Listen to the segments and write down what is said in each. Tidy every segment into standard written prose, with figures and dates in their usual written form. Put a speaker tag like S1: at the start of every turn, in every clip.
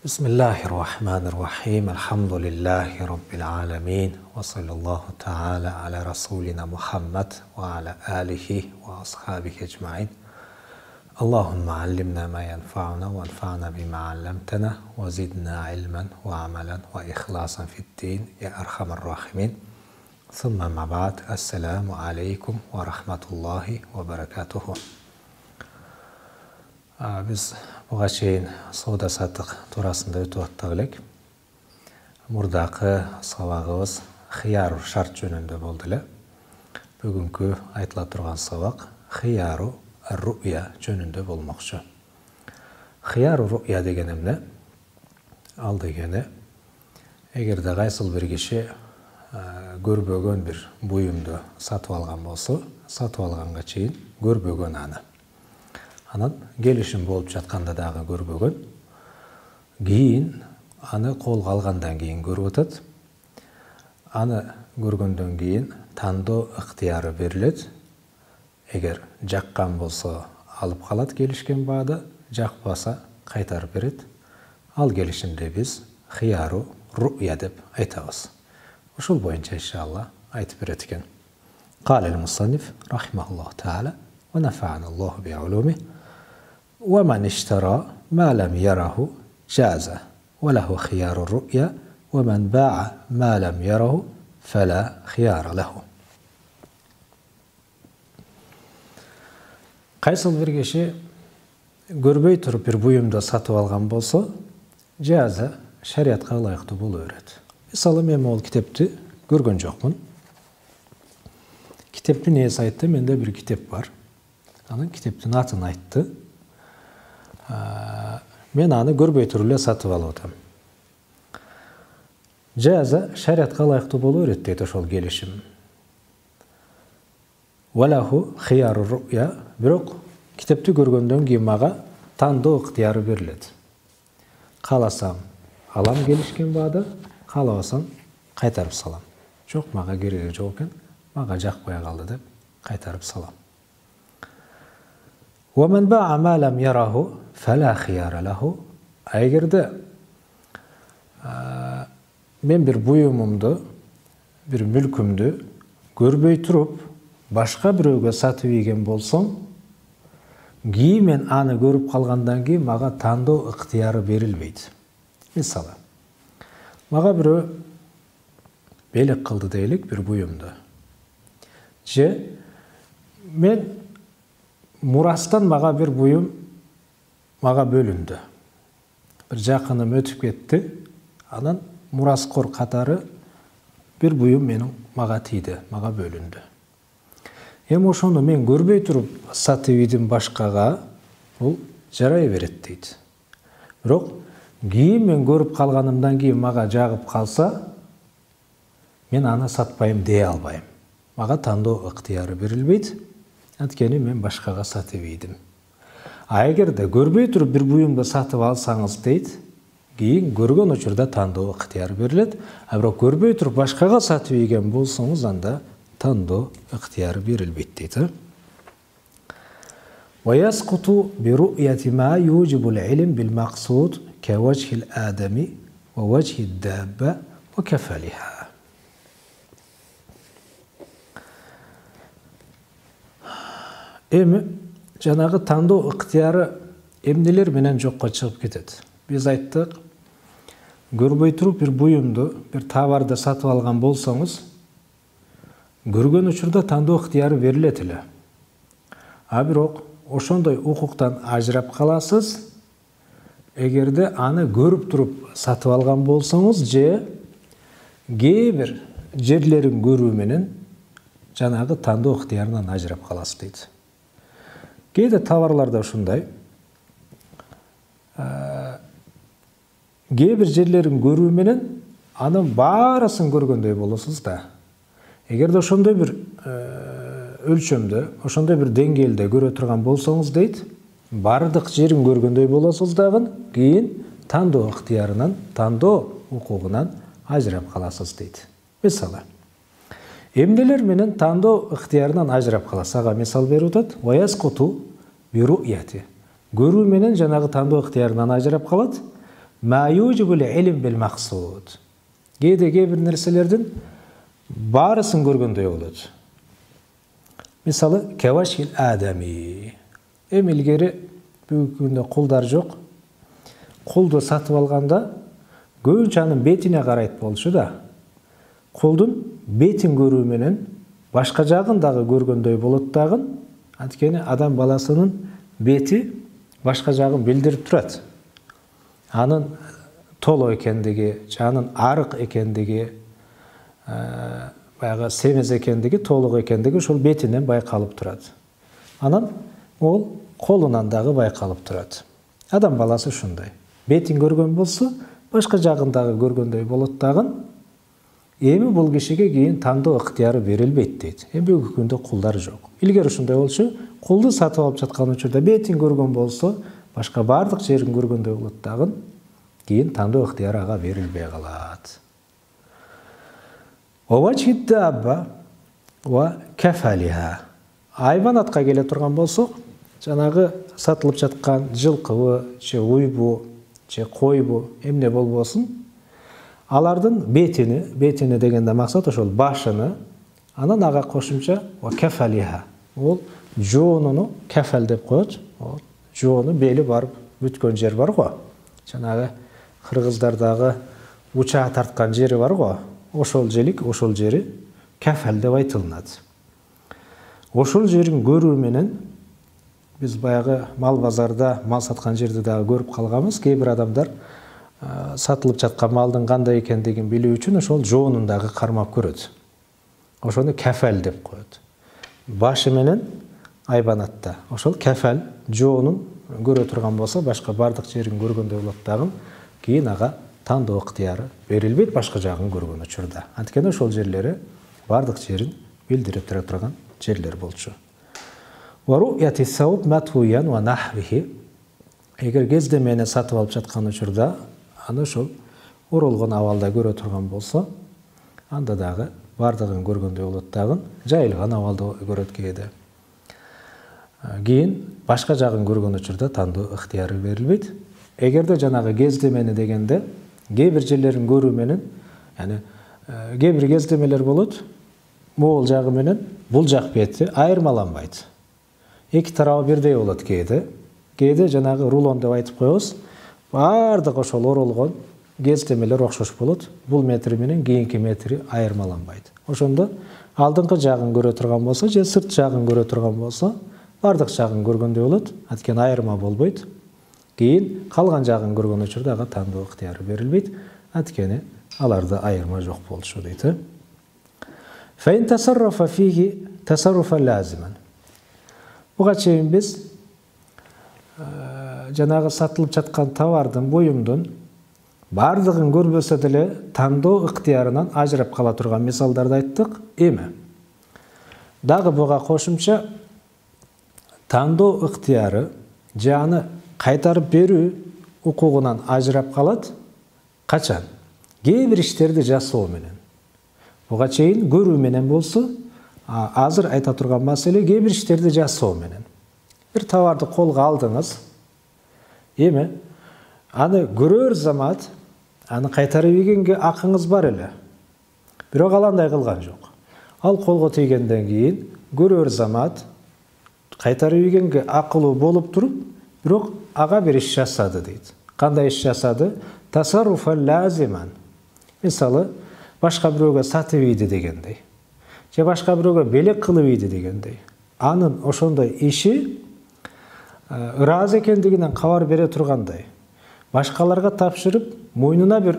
S1: Bismillahirrahmanirrahim. Elhamdülillahi Rabbil alemin. Ve sallallahu teala ala Rasulina Muhammed ve ala alihi ve ashabihi ecmain. Allahümme allimna ma yenfa'una ve enfa'na bima allamtana ve zidna ilmen ve amelen ve ikhlasan fid din ya erhamer rahimin. Thumma ma ba'd. Esselamu aleykum ve rahmetullahi ve berekatuhu. Biz buga çeyin soda satık turasında ötüp attık. Murdaqı sabagыбыз хияру şart жөнүндө болду эле. Бүгүнкү айтыла турган сабак хияру ар-ру'я жөнүндө болмокчу. Хияру ру'я деген эмне? Ал дегени эгерде кайсыл бир киши көрбөгөн бир буюмду сатып алган болсо, сатып алганга чейин көрбөгөн аны. Анан келишим болуп жатканда дагы көрбөгөн. Кийин аны колго алгандан кийин көрүп атат. Аны көргөндөн кийин тандоо ыктыяры берилет. Эгер жаккан болсо алып калат келишкен баада, жакпаса кайтарып берет. Ал келишимди биз хияру ру'я деп айтабыз. Ушул боюнча иншалла айтып берет экен. Калел мусанниф рахимахуллаху таала ва нафа'аналлаху би улумih. ومن اشترى ما لم يره جاز وله خيار الرؤيا ومن باع ما لم يره فلا خيار له. Кайсыл бир киши көрбөй туруп бир буюмду сатып алган болсо, жаза шариатка ылайыктуу боло берет. Мисалы мен ол китепти көргөн жокмун. Китептин ээси айтты, менде бир китеп бар. Анын китептин атын айтты. Мен аны көрбөй туруп эле сатып алып атам. Жаза шариатка ылайыктуу боло берет дейт ошол келишим. Валаху хияру ру'я, бирок китепти көргөндөн кийин мага тандоо ыктыяры берилет. Кааласам алам келишкен баада, каалабасам кайтарып салам. Жок, мага кереги жок экен, мага жакпай калды деп кайтарып салам. ومن باع ما لم يره فلا خيار له. Эгерде мен бир буюмумду, бир мүлкүмдү көрбөй туруп башка бирөөгө сатып ийген болсом, кийин мен аны көрүп калгандан кийин мага тандоо ыктыяры берилбейт. Мисалы, мага бирөө белек кылды дейлик бир буюмду. Же мен мурастан мага бир буюм мага бөлүндү. Бир жакыным өтүп кетти. Анан мураскор катары бир буюм менин мага тийди, мага бөлүндү. Эми ошону мен көрбөй туруп сатып ийдим башкага, бул жарай берет дейт. Бирок кийин мен көрүп калганымдан кийин мага жагып калса, мен аны сатпайм дей албайм. Мага тандоо ыктыяры берилбейт. Анткени мен башкага сатып ийдим. Эгерде көрбөй туруп бир буюмду сатып алсаңыз дейт, кийин көргөн учурда тандоо ыктыяры берилет. Бирок көрбөй туруп башкага сатып ийген болсоңуз, анда тандоо ыктыяры берилбейт дейт. ويسقط برؤية ما يوجب العلم بالمقصود كوجه الآدم ووجه الدابة وكفلها. Эми жанагы тандоо ыктыяры эмнелер менен жокко чыгып кетет. Биз айттык, көрбөй туруп бир буюмду, бир товарды сатып алган болсоңуз, көргөн учурда тандоо ыктыяры берилет эле. Бирок ошондой укуктан ажырап каласыз, эгерде аны көрүп туруп сатып алган болсоңуз, же кээ бир жерлерин көрүү менен жанагы тандоо ыктыярынан ажырап каласыз дейт. Кейде товарларда ушундай. Кээ бир жерлерин көрүү менен анын баарысын көргөндөй болосуз да. Эгерде ошондой бир өлчөмдө, ошондой бир деңгээлде көрө турган болсоңуз дейт, бардык жерин көргөндөй болосуз дагы, кийин тандоо ыктыярынан, тандоо укугунан ажырап каласыз дейт. Мисалы, эмнелер менен тандоо ыктыярынан ажырап каласыз? Ага мисал берип атат. Ваяскуту биру'яти. Көрүү менен жанагы тандоо ыктыярынан ажырап калат. ma yujibul ilm bil maqsud. Кейбір нәрселердің барысын көргендей болады. Мысалы, кавашил адами. Ilgari бүгінгі күнде құлдар жоқ. Құлды сатып алғанда көңшаның бетіне қарайды болшы да. Құлдың бетін көруменен башқа жағындағы көргендей болаттағын, анткени адам баласының беті башқа жағын білдіріп тұрады. Анын толы екендігі, жанын арық екендігі, баяғы семіз екендігі, толық екендігі шол бетінен байқалып тұрады. Анан ол қолынан дағы байқалып тұрады. Адам баласы шундай. Бетін көрген болса, башқа жағындағы көргендей болаттағын, эми бұл кишиге кейін таңдоо ыктыяры берилбейт дейт. Бүгүнкү күндө кулдар жок. Илгери ушундай болчу, кулду сатып алып жаткан учурда бетин көргөн болсо, башка бардык жерин көргөндөй болот дагы, кейін таңдоо ыктыяры ага берилбей калат. Овачид дабба ва кафалиха. Айванатка келе турган болсок, жанагы сатылып жаткан жылкыбы, же уйбу, же койбу, эмне болбосун, алардын бетини дегенде максат ошол башыны, анан ага кошумча ва кафалиха. Ол жоонуну кафал деп коет. Жоону бели барып бүткөн жер бар го. Жанагы кыргыздардагы уча тарткан жери бар го. Ошол желик, ошол жери кафал деп айтылат. Ошол жерин көрүү менен биз баягы мал базарда мал саткан жерди дагы көрүп калганбыз. Кейбир адамдар сатылып жаткан малдын кандай экендигин билүү үчүн ошол жоонун дагы кармап көрөт. Ошону кафал деп коет. Башы менен айбанатта. Ошол кафал жоонун көрө турган болсо, башка бардык жерин көргөндөй болот дагы, кийин ага тандоо ыктыяры берилбейт башка жагын көргөн учурда. Анткени ошол жерлери бардык жерин билдирип тура турган жерлер болчу. Варуяти сауп матуян ва нахвихи. Эгер кездемени сатып алып жаткан учурда, аны ошол оролгон абалда көрө турган болсо, анда дагы бардыгын көргөндөй болот дагы, жайылган абалда көрөт кээде. Кийин башка жагын көргөн учурда тандоо ыктыяры берилбейт. Эгерде жанагы кездемени дегенде, кейбир жерлерин көрүү менен, яны кейбир кездемелер болот, могул жагы менен бул жак бети айырмаланбайт. Эки тарабы бирдей болот кээде. Кээде жанагы рулон деп айтып коебуз. Бардык ошол оролгон кездемелер окшош болот. Бул метри менен кийинки метри айырмаланбайт. Ошондо алдыңкы жагын көрө турган болсо, же сырт жагын көрө турган болсо, бардык жагын көргөндөй болот. Анткени айырма болбойт. Кийин калган жагын көргөн учурда ага тандоо ыктыяры берилбейт. Анткени аларда айырма жок болчу дейт. Fa in tasarrafa fihi tasarrufan laziman. Буга чейин биз жанагы сатылып жаткан товардын, буюмдун бардыгын көрбөсө деле тандоо ыктыярынан ажырап кала турган мисалдарды айттык. Эми дагы буга кошумча тандоо ыктыяры же аны кайтарып берүү укугунан ажырап калат. Качан? Кейбир иштерди жасоо менен. Буга чейин көрүү менен болсо, азыр айта турган маселе кейбир иштерди жасоо менен. Бир товарды колго алдыңыз. Эми аны көрөр замат аны кайтарып ийгенге акыңыз бар эле. Бирок ал андай кылган жок. Ал колго тийгенден кийин көрөр замат кайтарып ийгенге акылуу болуп туруп, бирок ага бир иш жасады дейт. Кандай иш жасады? Tasarrufa lazimан. Мисалы, башка бирөөгө сатып ийди дегендей. Же башка бирөөгө белек кылып ийди дегендей. Анын ошондой иши ыраазы экендигинен кабар бере тургандай. Башкаларга тапшырып, мойнуна бир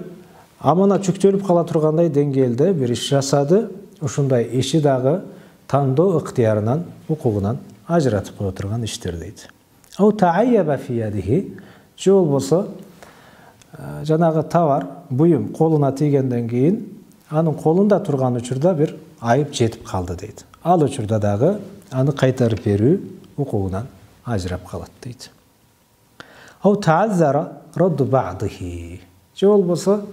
S1: аманат жүктөлүп кала тургандай деңгээлде бир иш жасады. Ушундай иши дагы тандоо ыктыярынан, укугунан ажыратып кое турган иштер дейт. Ау таайяба фи ядихи. Же болбосо жанагы товар, буюм колуна тийгенден кийин анын колунда турган учурда бир айып жетип калды дейт. Ал учурда дагы аны кайтарып берүү укугунан ажырап калат дейт. Ау тааззара радду ба'дихи. Же болбосо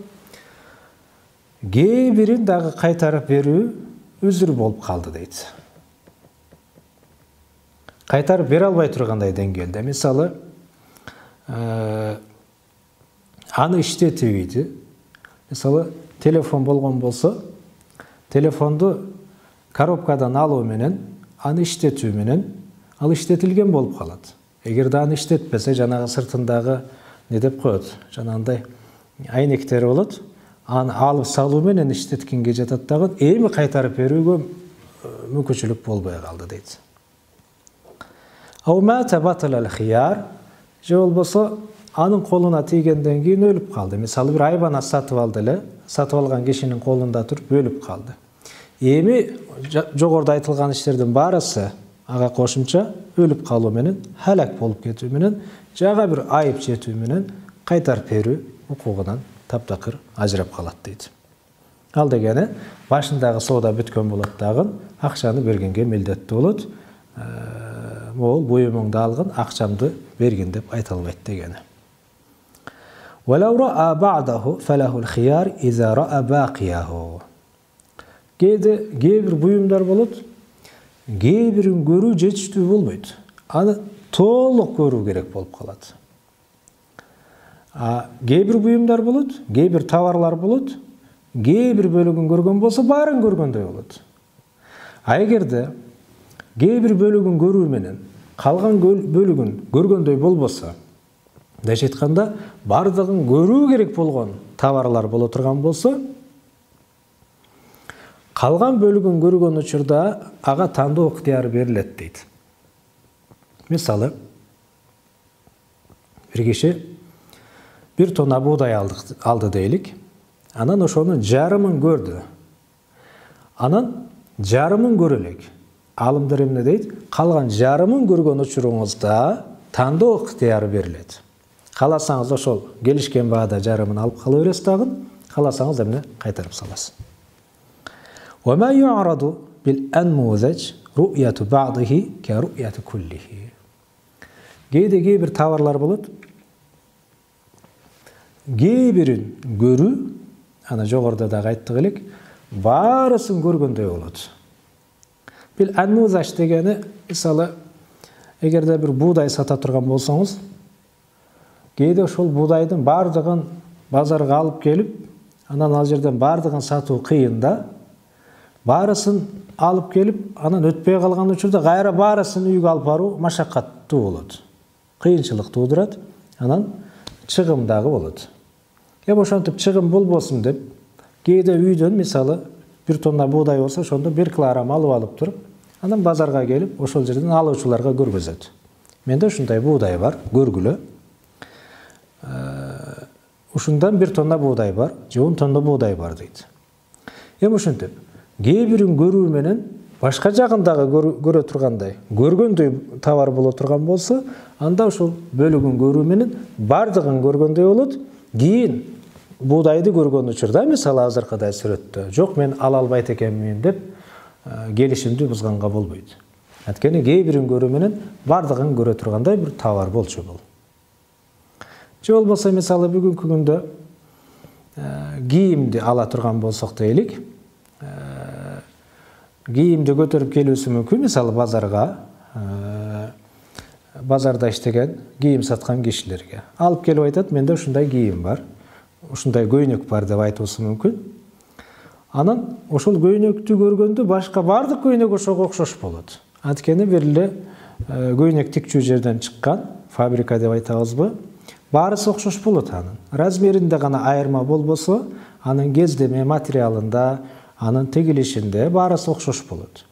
S1: кейбирин дагы кайтарып берүү үзүр болуп калды дейт. Кайтарып бере албай тургандай деңгээлде. Мисалы, аны иштетүүйдү. Мисалы, телефон болгон болсо, телефонду коробкадан алуу менен, аны иштетүү менен, ал иштетилген болуп калат. Эгерде аны иштетпесе, жанагы сыртындагы не деп коет, жанагындай айнектер болот. Аны алып салуу менен иштеткенге жатат дагы, эми кайтарып берүүгө мүмкүнчүлүк болбой калды дейт. Ау мата баталал хияр, же болбосо анын колуна тийгенден кийин өлүп калды. Мисалы, бир айбана сатып алды эле, сатып алган кишинин колунда туруп өлүп калды. Эми жогоруда айтылган иштердин баарысы ага кошумча өлүп калуу менен, халак болуп кетүү менен, жага бир айып жетүү менен кайтарып берүү укугунан таптакыр ажырап калат дейт. Ал дегени башындагы соода бүткөн болот дагы, акчаны бергенге милдеттүү болот. Могул буюмуңду алгын, акчамды бергин деп айта албайт дегени. وَلَوْ رَأَى بَعْدَهُ فَلَهُ الْخِيَارِ إِذَا رَأَى بَاقِيَهُ. Кейбір буюмдар болот, кейбирин көрүү жетиштүү болбойт. Аны толук көрүү керек болуп калат. Кейбир буюмдар болот, кейбир товарлар болот, кейбир бөлүгүн көргөн болсо, баарын көргөндөй болот. Эгерде кейбир бөлүгүн көрүү менен, калган бөлүгүн көргөндөй болбосо, дайча айтканда, бардыгын көрүү керек болгон товарлар боло турган болсо, калган бөлүгүн көргөн учурда ага тандоо ыктыяры берилет дейт. Мисалы, бир киши бир тонна буудай алды дейлик, анан ошонун жарымын көрдү. Анан жарымын көрө элек. Алымдар эмне дейт? Калган жарымын көргөн учуруңузда тандоо ыктыяры берилет. Каласаңыз ошол келишкен баада жарымын алып кала бересиз дагы, каласаңыз эмне кайтарып саласыз. وَمَا يُعْرَضُ بِالْأَنْمُوذَجِ رُؤْيَةُ بَعْضِهِ كَرُؤْيَةِ كُلِّهِ. Кейбір товарлар болот. Кейбирин көрүү, ана жогоруда да айттык элек, баарысын көргөндөй болот. Бил анмузаж дегени, мисалы, эгерде бир буудай сата турган болсоңуз, кээде ошол буудайдын бардыгын базарга алып келип, анан ал жерден бардыгын сатуу кыйын да, баарысын алып келип, анан өтпөй калган учурда кайра баарысын үйгө алып баруу машаккаттуу болот. Кыйынчылык туудурат, анан чыгым дагы болот. Ошентип чыгым болбосун деп, кээде үйдөн мисалы бир тонна буудай болсо, ошондо 1 килограмм алып туруп, анан базарга келип, ошол жерден алуучуларга көргөзөт. Менде ушундай буудай бар, көргүлө. Ушундан 1 тонна буудай бар, же 10 тонна буудай бар дейт. Ошентип, кейбирин көрүү менен башка жагындагы көрө тургандай, көргөндөй товар боло турган болсо, анда ошол бөлүгүн көрүү менен бардыгын көргөндөй болот. Кийин буудайды көргөн учурда, мисалы азыркыдай сүрөттө, жок мен ала албайт экенмин деп келишимди бузганга болбойт. Анткени кейбирин көрүү менен бардыгын көрө тургандай бир товар болчу бул. Же болбосо мисалы бүгүнкү күндө кийимди ала турган болсок дейлик, кийимди көтөрүп келүүсү мүмкүн, мисалы базарда иштеген кийим саткан кишилерге. Алып келип айтат, менде ушундай кийим бар, ушундай көйнөк бар деп айтуусу мүмкүн. Анан ошол көйнөктү көргөндө башка бардык көйнөк ошого окшош болот. Анткени бир эле көйнөк тикчүү жерден чыккан, фабрика деп айтабызбы? Баарысы окшош болот анын. Размеринде гана айырма болбосо, анын кездеме материалында, анын тегилишинде баарысы окшош болот.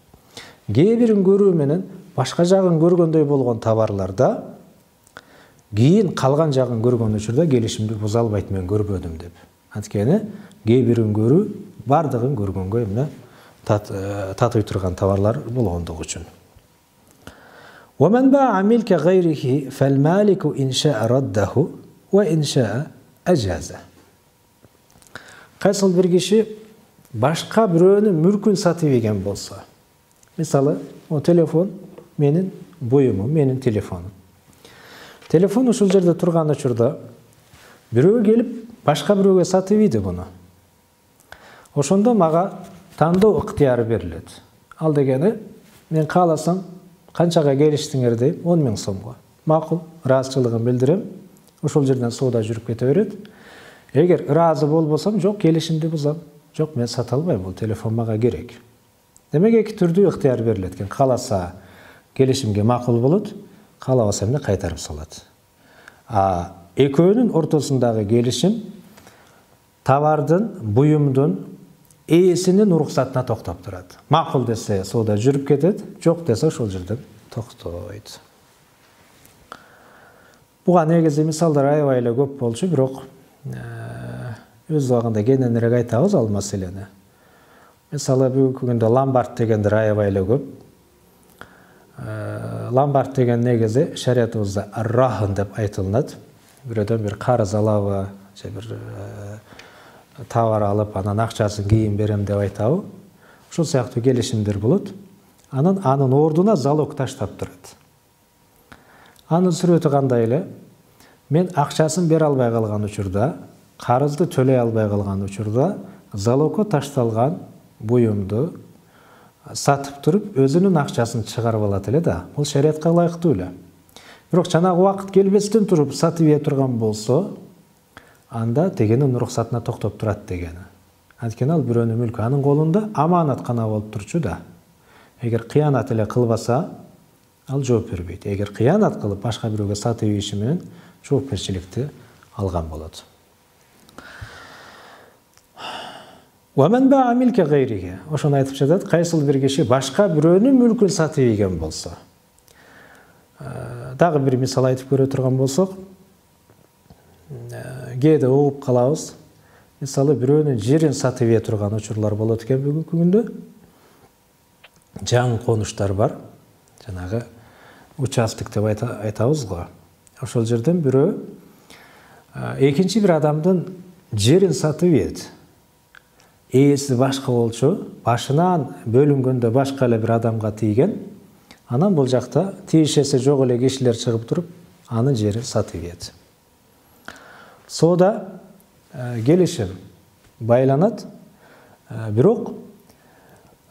S1: Кейбирин көрүү менен башка жагын көргөндөй болгон товарларда кийин калган жагын көргөн учурда келишимди буза албайт, мен көрбөдүм деп. Анткени кейбирин көрүү бардыгын көргөнгө эмне татый турган товарлар болгондугу үчүн. وَمَنْ بَاعَ مِلْكَ غَيْرِهِ فَالْمَالِكُ إِنْ شَاءَ رَدَّهُ وَإِنْ شَاءَ أَجَازَهُ. Кайсыл бир киши башка бирөөнүн мүлкүн сатып ийген болсо, мисалы, о телефон менин буюмум, менин телефонум. Телефон ушул жерде турган учурда бирөө келип башка бирөөгө сатып ийди буну. Ошондо мага тандоо ыктыяры берилет. Ал дегени, мен кааласам канчага келиштиңер дейм, 10 000 сомго. Макул, ыраазычылыгын билдирем. Ошол жерден соода жүрүп кете берет. Егер ыраазы болбосам, жок, келишимди бузам. Жок, мен сата албайм, бул телефон мага керек. Демек эки түрдүү ыктыяр берилет экен. Кааласа келишимге макул болот, каалабаса эмне кайтарып салат. Экөөнүн ортосундагы келишим товардын, буюмдун ээсинин уруксатына токтоп турат. Макул десе соода жүрүп кетет, жок десе ошол жерден токтойт. Буга негизи мисалдар аябай эле көп болчу, бирок өз убагында кененирээк айтабыз ал маселени. Мисалы бүгүнкү күндө ломбард дегендер аябай эле көп. Ломбард деген негизи шариятыбызда ар-рахн деп айтылат. Бирөөдөн бир карыз алабы, же бир товар алып, анан акчасын кийин берем деп айтабы. Ушул сыяктуу келишимдер болот. Анын ордуна залог таштап турат. Анын сүрөтү кандай эле? Мен акчасын бере албай калган учурда, карызды төлөй албай калган учурда, залогко ташталган буюмду сатып туруп, өзүнүн акчасын чыгарып алат эле да. Бул шариатка ылайыктуу эле. Бирок жанагы убакыт келбестен туруп сатып ие турган болсо, анда дегенин уруксатына токтоп турат дегени. Анткени ал бирөөнүн мүлкү, анын колунда аманат гана болуп турчу да. Эгер кыянат эле кылбаса, ал жооп бербейт. Эгер кыянат кылып башка бирөөгө сатып ийиши менен жоопкерчиликти алган болот. وَمَنْ بَاعَ مِلْكَ غَيْرِهِ. Ошону айтып жатат, кайсыл бир киши башка бирөөнүн мүлкүн сатып ийген болсо. Дагы бир мисал айтып көрө турган болсок, кээде угуп калабыз. Мисалы бирөөнүн жерин сатып ие турган учурлар болот экен бүгүнкү күндө. Жаңы конуштар бар. Жанагы участок деп айтабыз го. Ошол жерден бирөө экинчи бир адамдын жерин сатып ийет. Ээси башка болчу, башынан бөлүнгөндө башка эле бир адамга тийген. Анан бул жакта тиешеси жок эле кишилер чыгып туруп, анын жерин сатып ийет. Соода келишим байланат, бирок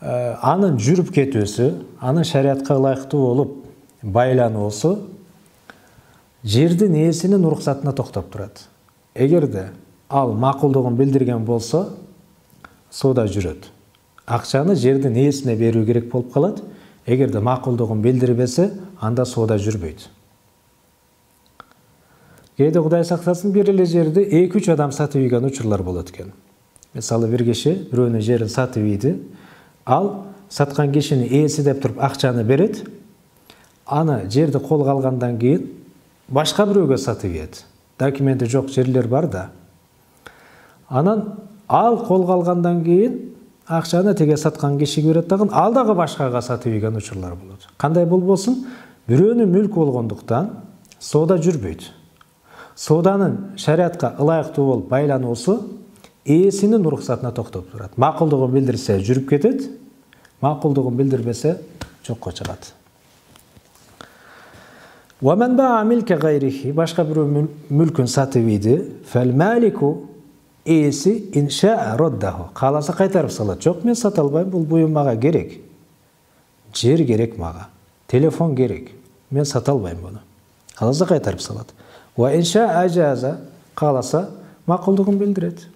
S1: анын жүрүп кетүүсү, анын шариатка ылайыктуу болуп байлануусу жердин ээсинин уруксатына токтоп турат. Эгерде ал макулдугун билдирген болсо, соода жүрөт. Акчаны жердин ээсине берүү керек болуп калат. Эгерде макулдугун билдирбесе, анда соода жүрбөйт. Кээде Кудай сактасын, бир эле жерди 2-3 адам сатып ийген учурлар болот экен. Мисалы бир киши бирөөнүн жерин сатып ийди. Ал саткан кишинин ээси деп туруп акчаны берет. Аны жерди колго алгандан кийин башка бирөөгө сатып ийет. Документи жок жерлер бар да. Анан ал колго алгандан кийин акчаны теге саткан кишиге берет дагы, ал дагы башкага сатып ийген учурлар болот. Кандай болбосун, бирөөнүн мүлкү болгондуктан соода жүрбөйт. Сооданын шариатка ылайыктуу болуп байлануусу ээсинин уруксатына токтоп турат. Макулдугун билдирсе жүрүп кетет, макулдугун билдирбесе жокко чыгат. وَمَنْ بَاعَ مِلْكَ غَيْرِهِ. Башка бирөө мүлкүн сатып ийди. فَالْمَالِكُ. Ээси иншаа роддаху. Кааласа кайтарып салат. Жок, мен сата албайм, бул буюм мага керек. Жер керек мага. Телефон керек. Мен сата албайм буну. Кааласа кайтарып салат. Ва иншаа ажаза. Кааласа макулдугун билдирет.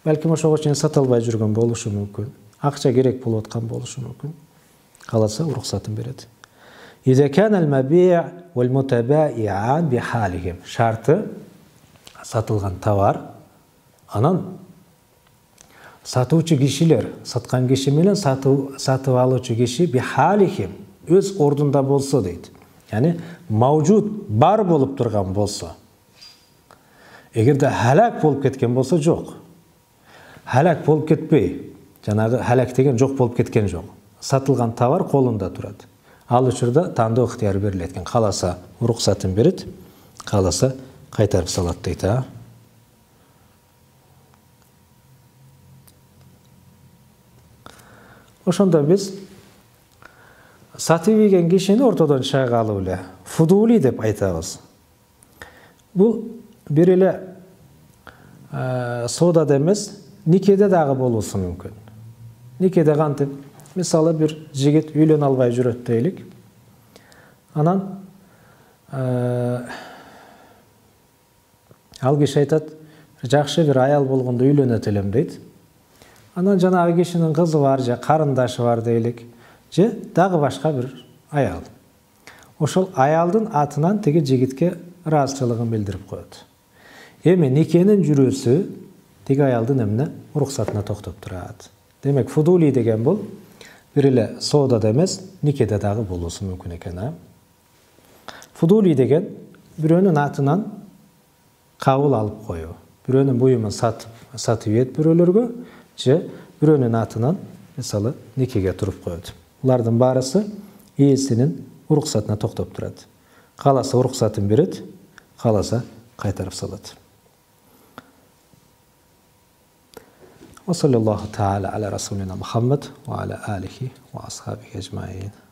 S1: Балким ошого чейин сата албай жүргөн болушу мүмкүн. Акча керек болуп аткан болушу мүмкүн. Кааласа уруксатын берет. إذا كان المبيع والمتبائعان بحالهم. Шарты сатылган товар, анан сатуучу кишилер, саткан киши менен сатып алуучу киши бихалихим, өз ордунда болсо дейт. Яни мавжуд бар болуп турган болсо. Эгерде халак болуп кеткен болсо жок. Халак болуп кетпей, жанагы халак деген жок болуп кеткен жок. Сатылган товар колунда турат. Ал учурда тандоо ыктыяр берилет экен. Кааласа уруксатын берет, кааласа кайтарып салат дейт. Ошондо биз сатып ийген кишини ортодон чыгарып эле фудули деп айтабыз. Бул бир эле соодада эмес, никеде дагы болуусу мүмкүн. Никеде кантип, мисалы бир жигит үйлөнө албай жүрөт дейлик. Анан ал киши айтат, жакшы бир аял болгондо үйлөнөт элем дейт. Анан жанагы кишинин кызы бар же карындашы бар дейлик, же дагы башка бир аял. Ошол аялдын атынан тиги жигитке ыраазычылыгын билдирип коет. Эми никенин жүрүүсү тиги аялдын эмне уруксатына токтоп турат. Демек фудули деген бул бир эле соодада эмес, никеде дагы болуусу мүмкүн экен. Фудули деген бирөөнүн атынан кабыл алып коюу. Бирөөнүн буюмун сатып ийет бирөөлөргө, же бирөөнүн атынан мисалы никеге туруп коет. Булардын баарысы ээсинин уруксатына токтоп турат. Кааласа уруксатын берет, кааласа кайтарып салат. وصلى الله تعالى على رسولنا محمد وعلى آله وأصحابه أجمعين.